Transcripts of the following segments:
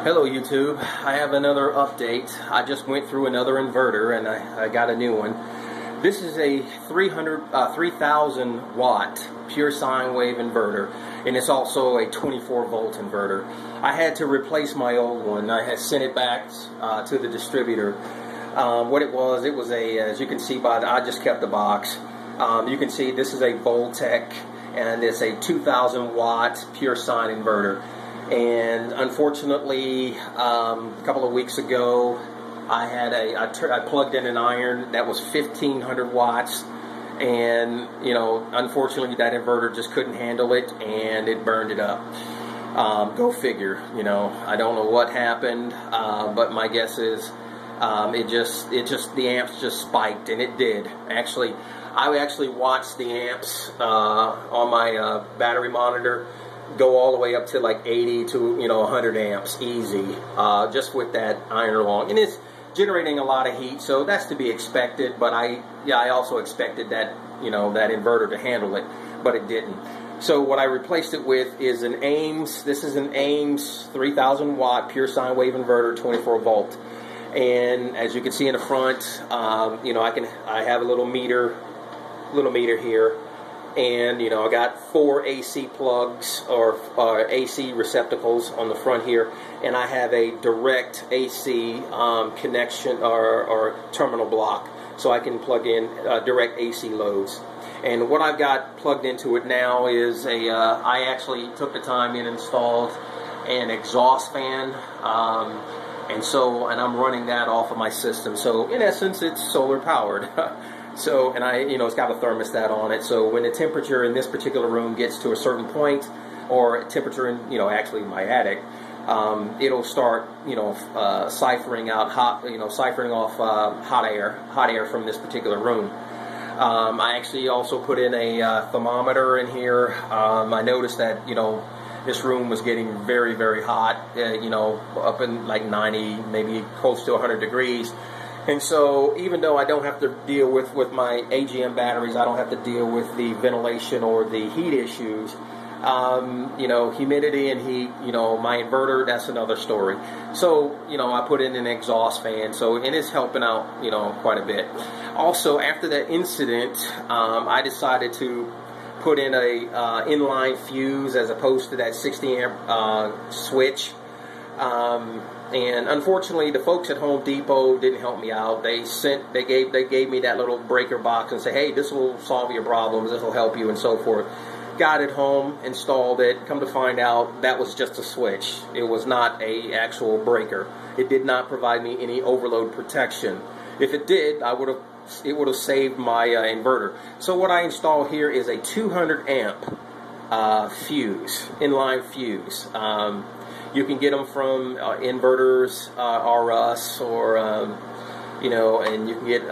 Hello YouTube, I have another update. I just went through another inverter and I got a new one. This is a 3000 watt pure sine wave inverter, and it's also a 24 volt inverter. I had to replace my old one. I had sent it back to the distributor. What it was a, as you can see by I just kept the box. You can see this is a Voltec, and it's a 2000 watt pure sine inverter. And unfortunately, a couple of weeks ago, I plugged in an iron that was 1500 watts, and unfortunately that inverter just couldn't handle it and it burned it up. Go figure. I don't know what happened, but my guess is the amps just spiked, and it did. Actually, I actually watched the amps on my battery monitor go all the way up to like 80 to 100 amps easy, just with that iron along, and it's generating a lot of heat, so that's to be expected. But I also expected that that inverter to handle it, but it didn't. So what I replaced it with is an Ames. This is an Ames 3000 watt pure sine wave inverter, 24 volt, and as you can see in the front, I have a little meter here. And I got 4 AC plugs or AC receptacles on the front here, and I have a direct AC connection or terminal block, so I can plug in direct AC loads. And what I've got plugged into it now is I actually took the time and installed an exhaust fan, and I'm running that off of my system. So in essence, it's solar powered. So, and it's got a thermostat on it, so when the temperature in this particular room gets to a certain point, or temperature in, actually my attic, it'll start, siphoning off hot air from this particular room. I actually also put in a thermometer in here. I noticed that, this room was getting very, very hot, up in like 90, maybe close to 100 degrees. And so even though I don't have to deal with my AGM batteries, I don't have to deal with the ventilation or the heat issues, humidity and heat, my inverter, that's another story. So, I put in an exhaust fan, and it's helping out, quite a bit. Also, after that incident, I decided to put in a inline fuse as opposed to that 60 amp switch. And unfortunately, the folks at Home Depot didn't help me out. They gave me that little breaker box and said, "Hey, this will solve your problems. This will help you," and so forth. Got it home, installed it. Come to find out, that was just a switch. It was not a actual breaker. It did not provide me any overload protection. If it did, it would have saved my inverter. So what I installed here is a 200 amp fuse, inline fuse. You can get them from Inverters R Us, or and you can get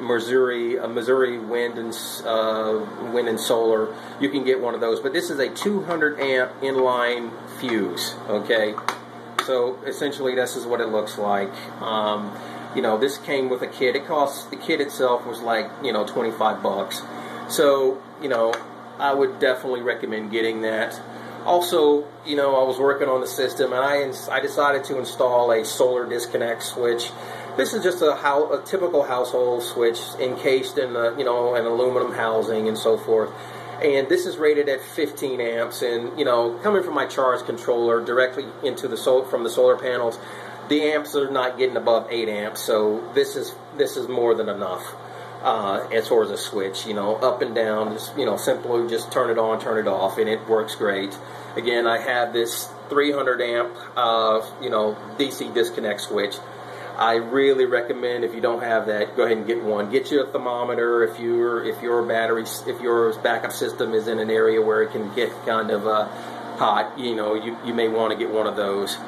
Missouri Wind and Solar. You can get one of those, but this is a 200 amp inline fuse. Okay, so essentially this is what it looks like. This came with a kit. The kit itself was like 25 bucks. So I would definitely recommend getting that. Also, I was working on the system, and I decided to install a solar disconnect switch. This is just a typical household switch encased in an aluminum housing and so forth. And this is rated at 15 amps. And coming from my charge controller directly into from the solar panels, the amps are not getting above 8 amps. So this is more than enough. As far as a switch, up and down, just, simply just turn it on, turn it off, and it works great. Again, I have this 300 amp, DC disconnect switch. I really recommend, if you don't have that, go ahead and get one. Get you a thermometer if your backup system is in an area where it can get kind of hot. You may want to get one of those.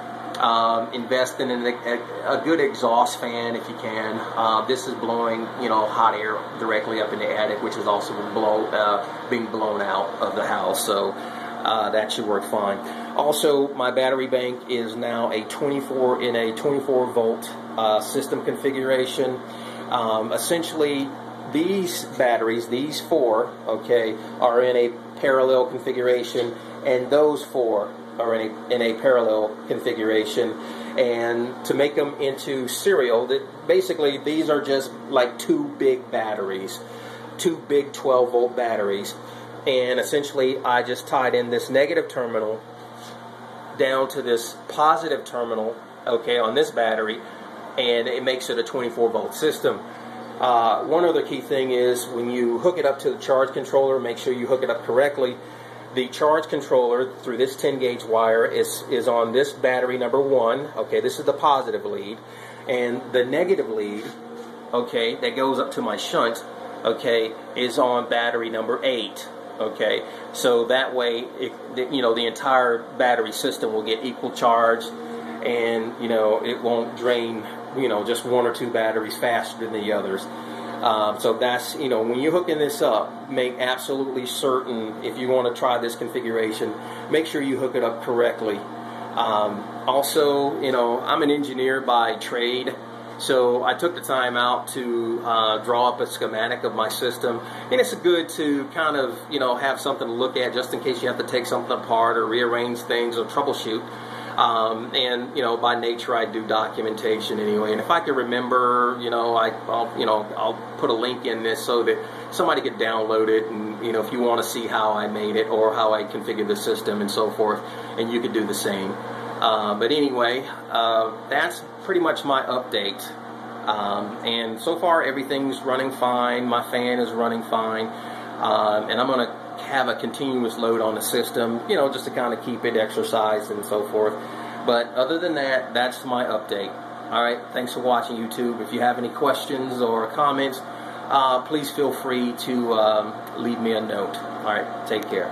Invest in a good exhaust fan if you can. This is blowing hot air directly up in the attic, which is also being blown out of the house, so that should work fine. Also, my battery bank is now a 24 volt system configuration. Essentially, these batteries, these 4, okay, are in a parallel configuration, and those 4 or in a parallel configuration, and to make them into serial, that basically these are just like two big batteries, two big 12-volt batteries, and essentially I just tied in this negative terminal down to this positive terminal, okay, on this battery, and it makes it a 24-volt system. One other key thing is when you hook it up to the charge controller, make sure you hook it up correctly. The charge controller through this 10-gauge wire is on this battery number 1. Okay, this is the positive lead, and the negative lead, okay, that goes up to my shunt, okay, is on battery number 8. Okay, so that way, the entire battery system will get equal charge, and it won't drain just one or two batteries faster than the others. So that's, when you're hooking this up, make absolutely certain, if you want to try this configuration, make sure you hook it up correctly. Also, I'm an engineer by trade, so I took the time out to draw up a schematic of my system, and it's good to kind of, have something to look at just in case you have to take something apart or rearrange things or troubleshoot. And by nature I do documentation anyway, and if I can remember, I'll put a link in this so that somebody could download it, and if you want to see how I made it or how I configured the system and so forth, and you could do the same. But anyway, that's pretty much my update, and so far everything's running fine. My fan is running fine, and I'm going to have a continuous load on the system, just to kind of keep it exercised and so forth. But other than that, that's my update. Alright, thanks for watching, YouTube. If you have any questions or comments, please feel free to leave me a note. Alright, take care.